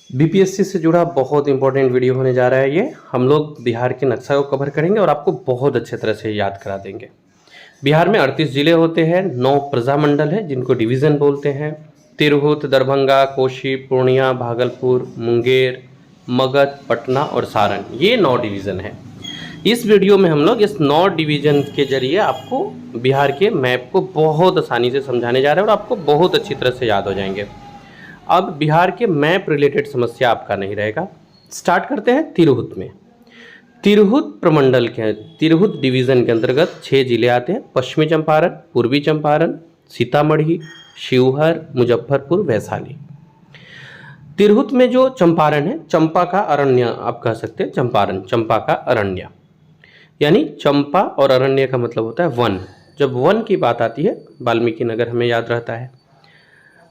BPSC से जुड़ा बहुत इंपॉर्टेंट वीडियो होने जा रहा है। ये हम लोग बिहार के नक्शा को कवर करेंगे और आपको बहुत अच्छे तरह से याद करा देंगे। बिहार में 38 जिले होते हैं, 9 प्रजामंडल है जिनको डिवीज़न बोलते हैं। तिरहुत, दरभंगा, कोशी, पूर्णिया, भागलपुर, मुंगेर, मगध, पटना और सारण, ये 9 डिवीज़न है। इस वीडियो में हम लोग इस 9 डिवीज़न के जरिए आपको बिहार के मैप को बहुत आसानी से समझाने जा रहे हैं और आपको बहुत अच्छी तरह से याद हो जाएंगे। अब बिहार के मैप रिलेटेड समस्या आपका नहीं रहेगा। स्टार्ट करते हैं तिरहुत में। तिरहुत प्रमंडल के तिरहुत डिवीज़न के अंतर्गत 6 जिले आते हैं। पश्चिमी चंपारण, पूर्वी चंपारण, सीतामढ़ी, शिवहर, मुजफ्फरपुर, वैशाली। तिरहुत में जो चंपारण है, चंपा का अरण्य आप कह सकते हैं। चंपारण, चंपा का अरण्य, यानी चंपा और अरण्य का मतलब होता है वन। जब वन की बात आती है, वाल्मीकि नगर हमें याद रहता है।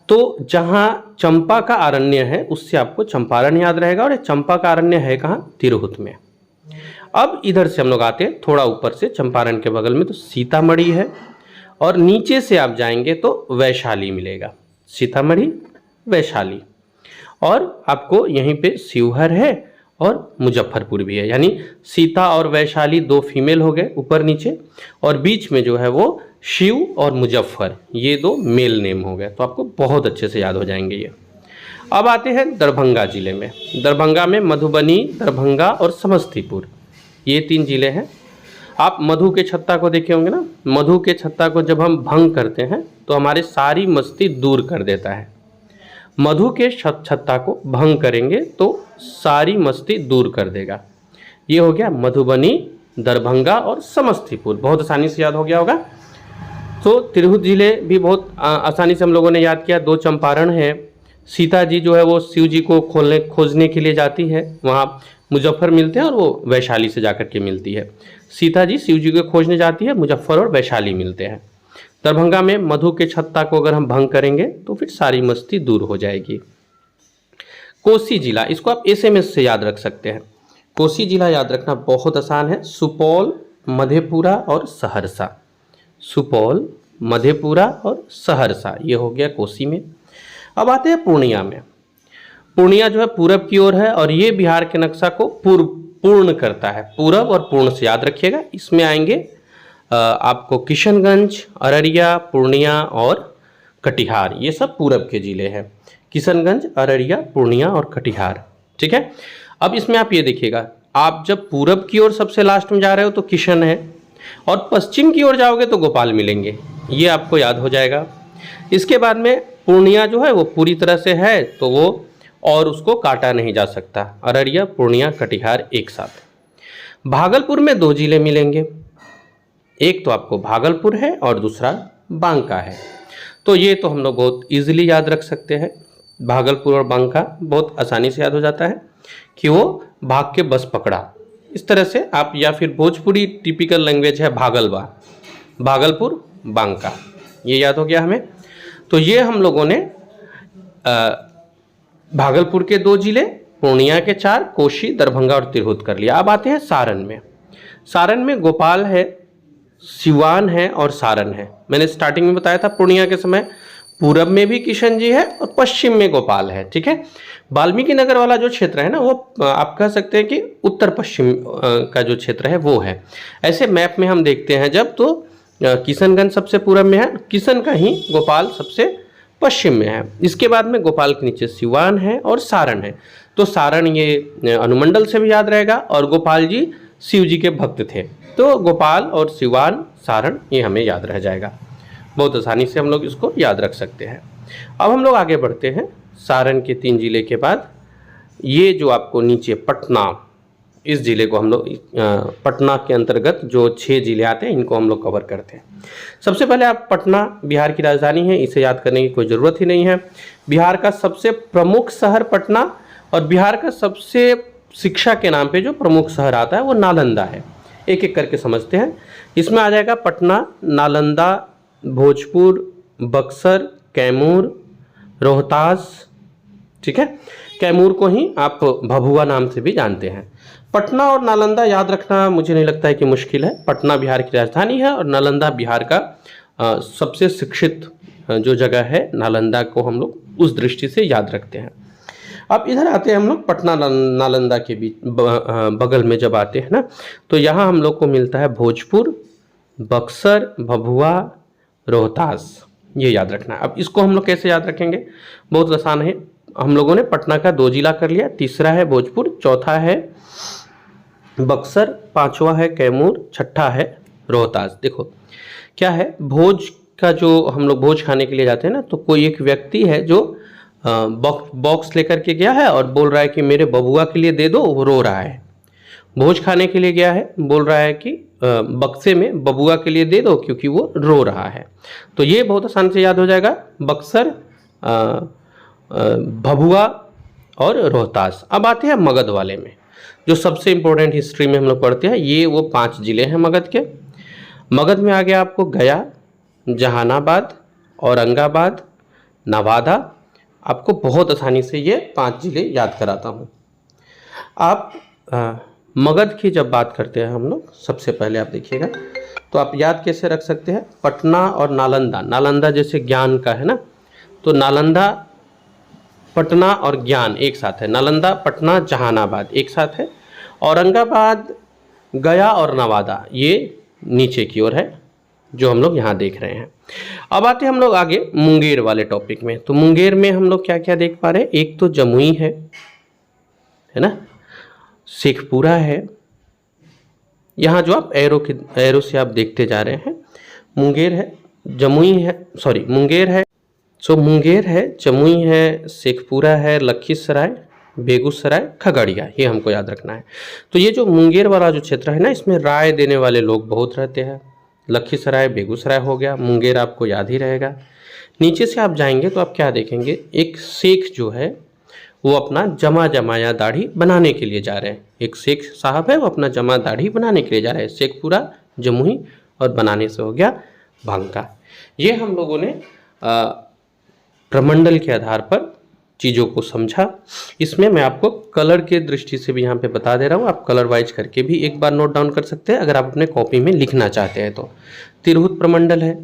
तो जहाँ चंपा का अरण्य है उससे आपको चंपारण याद रहेगा, और ये चंपा का अरण्य है कहाँ? तिरहुत में। अब इधर से हम लोग आते हैं थोड़ा ऊपर से, चंपारण के बगल में तो सीतामढ़ी है, और नीचे से आप जाएंगे तो वैशाली मिलेगा। सीतामढ़ी, वैशाली, और आपको यहीं पे शिवहर है और मुजफ्फरपुर भी है। यानी सीता और वैशाली 2 फीमेल हो गए ऊपर नीचे, और बीच में जो है वो शिव और मुजफ्फर, ये 2 मेल नेम हो गए। तो आपको बहुत अच्छे से याद हो जाएंगे ये। अब आते हैं दरभंगा जिले में। दरभंगा में मधुबनी, दरभंगा और समस्तीपुर, ये 3 जिले हैं। आप मधु के छत्ता को देखे होंगे ना। मधु के छत्ता को जब हम भंग करते हैं तो हमारी सारी मस्ती दूर कर देता है। मधु के छत्ता को भंग करेंगे तो सारी मस्ती दूर कर देगा। ये हो गया मधुबनी, दरभंगा और समस्तीपुर। बहुत आसानी से याद हो गया होगा। तो तिरहुत जिले भी बहुत आसानी से हम लोगों ने याद किया। 2 चंपारण है। सीता जी जो है वो शिव जी को खोजने के लिए जाती है, वहाँ मुजफ्फर मिलते हैं और वो वैशाली से जाकर के मिलती है। सीता जी शिव जी को खोजने जाती है, मुजफ्फर और वैशाली मिलते हैं। दरभंगा में मधु के छत्ता को अगर हम भंग करेंगे तो फिर सारी मस्ती दूर हो जाएगी। कोसी जिला, इसको आप एसएमएस से याद रख सकते हैं। कोसी जिला याद रखना बहुत आसान है। सुपौल, मधेपुरा और सहरसा। सुपौल, मधेपुरा और सहरसा, ये हो गया कोसी में। अब आते हैं पूर्णिया में। पूर्णिया जो है पूरब की ओर है, और ये बिहार के नक्शा को पूर्ण करता है। पूरब और पूर्ण से याद रखिएगा। इसमें आएंगे आपको किशनगंज, अररिया, पूर्णिया और कटिहार, ये सब पूरब के जिले हैं। किशनगंज, अररिया, पूर्णिया और कटिहार, ठीक है। अब इसमें आप ये देखिएगा, आप जब पूरब की ओर सबसे लास्ट में जा रहे हो तो किशन है, और पश्चिम की ओर जाओगे तो गोपाल मिलेंगे। ये आपको याद हो जाएगा। इसके बाद में पूर्णिया जो है वो पूरी तरह से है तो वो और उसको काटा नहीं जा सकता। अररिया, पूर्णिया, कटिहार एक साथ। भागलपुर में 2 जिले मिलेंगे। एक तो आपको भागलपुर है और दूसरा बांका है। तो ये तो हम लोग बहुत इजीली याद रख सकते हैं। भागलपुर और बांका बहुत आसानी से याद हो जाता है कि वो भाग के बस पकड़ा। इस तरह से आप, या फिर भोजपुरी टिपिकल लैंग्वेज है भागलवा, भागलपुर, बांका, ये याद हो गया हमें। तो ये हम लोगों ने भागलपुर के 2 जिले, पूर्णिया के 4, कोशी, दरभंगा और तिरहुत कर लिया। अब आते हैं सारण में। सारण में गोपाल है, सिवान है और सारण है। मैंने स्टार्टिंग में बताया था पूर्णिया के समय पूरब में भी किशन जी है और पश्चिम में गोपाल है, ठीक है। वाल्मीकि नगर वाला जो क्षेत्र है ना, वो आप कह सकते हैं कि उत्तर पश्चिम का जो क्षेत्र है वो है। ऐसे मैप में हम देखते हैं जब, तो किशनगंज सबसे पूरब में है, किशन का ही गोपाल सबसे पश्चिम में है। इसके बाद में गोपाल के नीचे सिवान है और सारण है। तो सारण ये अनुमंडल से भी याद रहेगा, और गोपाल जी शिव जी के भक्त थे, तो गोपाल और सिवान, सारण, ये हमें याद रह जाएगा। बहुत आसानी से हम लोग इसको याद रख सकते हैं। अब हम लोग आगे बढ़ते हैं। सारण के 3 जिले के बाद ये जो आपको नीचे पटना, इस जिले को हम लोग पटना के अंतर्गत जो 6 जिले आते हैं इनको हम लोग कवर करते हैं। सबसे पहले आप, पटना बिहार की राजधानी है, इसे याद करने की कोई ज़रूरत ही नहीं है। बिहार का सबसे प्रमुख शहर पटना, और बिहार का सबसे शिक्षा के नाम पे जो प्रमुख शहर आता है वो नालंदा है। एक एक करके समझते हैं। इसमें आ जाएगा पटना, नालंदा, भोजपुर, बक्सर, कैमूर, रोहतास, ठीक है। कैमूर को ही आप भभुआ नाम से भी जानते हैं। पटना और नालंदा याद रखना मुझे नहीं लगता है कि मुश्किल है। पटना बिहार की राजधानी है और नालंदा बिहार का सबसे शिक्षित जो जगह है, नालंदा को हम लोग उस दृष्टि से याद रखते हैं। अब इधर आते हैं हम लोग पटना नालंदा के बीच बगल में जब आते हैं ना, तो यहाँ हम लोग को मिलता है भोजपुर, बक्सर, भभुआ, रोहतास। ये याद रखना है। अब इसको हम लोग कैसे याद रखेंगे, बहुत आसान है। हम लोगों ने पटना का 2 जिला कर लिया, तीसरा है भोजपुर, चौथा है बक्सर, पांचवा है कैमूर, छठा है रोहतास। देखो क्या है, भोज का जो हम लोग भोज खाने के लिए जाते हैं ना, तो कोई एक व्यक्ति है जो बॉक्स लेकर के गया है और बोल रहा है कि मेरे बबुआ के लिए दे दो, वो रो रहा है। भोज खाने के लिए गया है, बोल रहा है कि बक्से में बबुआ के लिए दे दो क्योंकि वो रो रहा है। तो ये बहुत आसान से याद हो जाएगा, बक्सर, भभुआ और रोहतास। अब आते हैं मगध वाले में, जो सबसे इम्पोर्टेंट हिस्ट्री में हम लोग पढ़ते हैं। ये वो 5 जिले हैं मगध के। मगध में आ गया आपको गया, जहानाबाद, औरंगाबाद, नवादा। आपको बहुत आसानी से ये 5 जिले याद कराता हूँ। आप मगध की जब बात करते हैं हम लोग, सबसे पहले आप देखिएगा तो आप याद कैसे रख सकते हैं, पटना और नालंदा। नालंदा जैसे ज्ञान का है ना, तो नालंदा, पटना और ज्ञान एक साथ है। नालंदा, पटना, जहानाबाद एक साथ है। औरंगाबाद, गया और नवादा ये नीचे की ओर है, जो हम लोग यहाँ देख रहे हैं। अब आते हैं हम लोग आगे मुंगेर वाले टॉपिक में। तो मुंगेर में हम लोग क्या क्या देख पा रहे हैं, एक तो जमुई है ना, शेखपुरा है। यहाँ जो आप एरो से आप देखते जा रहे हैं, मुंगेर है, जमुई है, सॉरी मुंगेर है, मुंगेर है, जमुई है, शेखपुरा है, लखीसराय, बेगूसराय, खगड़िया, ये हमको याद रखना है। तो ये जो मुंगेर वाला जो क्षेत्र है ना, इसमें राय देने वाले लोग बहुत रहते हैं। लखीसराय, बेगूसराय हो गया, मुंगेर आपको याद ही रहेगा। नीचे से आप जाएंगे तो आप क्या देखेंगे, एक शेख जो है वो अपना जमाया दाढ़ी बनाने के लिए जा रहे हैं। एक शेख साहब है, वो अपना जमा दाढ़ी बनाने के लिए जा रहे हैं। शेखपुरा, जमुई और बनाने से हो गया बांका। ये हम लोगों ने प्रमंडल के आधार पर चीज़ों को समझा। इसमें मैं आपको कलर के दृष्टि से भी यहाँ पे बता दे रहा हूँ, आप कलर वाइज करके भी एक बार नोट डाउन कर सकते हैं अगर आप अपने कॉपी में लिखना चाहते हैं तो। तिरहुत प्रमंडल है,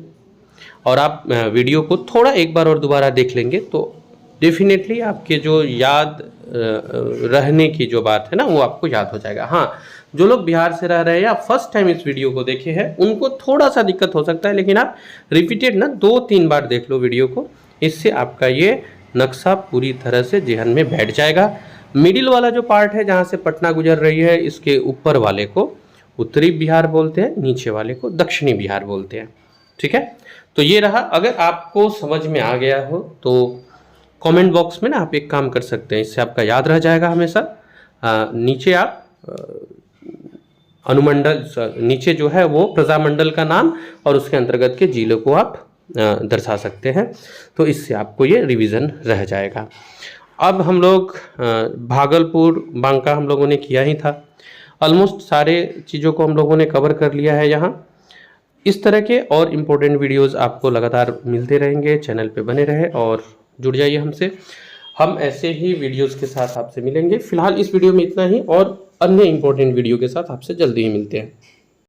और आप वीडियो को थोड़ा एक बार और दोबारा देख लेंगे तो डेफिनेटली आपके जो याद रहने की जो बात है ना, वो आपको याद हो जाएगा। हाँ, जो लोग बिहार से रह रहे हैं या फर्स्ट टाइम इस वीडियो को देखे हैं, उनको थोड़ा सा दिक्कत हो सकता है, लेकिन आप रिपीटेड ना 2-3 बार देख लो वीडियो को, इससे आपका ये नक्शा पूरी तरह से जेहन में बैठ जाएगा। मिडिल वाला जो पार्ट है जहाँ से पटना गुजर रही है, इसके ऊपर वाले को उत्तरी बिहार बोलते हैं, नीचे वाले को दक्षिणी बिहार बोलते हैं। ठीक है, तो ये रहा। अगर आपको समझ में आ गया हो तो कमेंट बॉक्स में ना आप एक काम कर सकते हैं, इससे आपका याद रह जाएगा हमेशा। नीचे आप अनुमंडल, नीचे जो है वो प्रजामंडल का नाम और उसके अंतर्गत के जिलों को आप दर्शा सकते हैं, तो इससे आपको ये रिवीजन रह जाएगा। अब हम लोग भागलपुर, बांका हम लोगों ने किया ही था। ऑलमोस्ट सारे चीज़ों को हम लोगों ने कवर कर लिया है यहाँ। इस तरह के और इम्पोर्टेंट वीडियोज़ आपको लगातार मिलते रहेंगे। चैनल पे बने रहे और जुड़ जाइए हमसे। हम ऐसे ही वीडियोज़ के साथ आपसे मिलेंगे। फिलहाल इस वीडियो में इतना ही, और अन्य इम्पोर्टेंट वीडियो के साथ आपसे जल्दी ही मिलते हैं।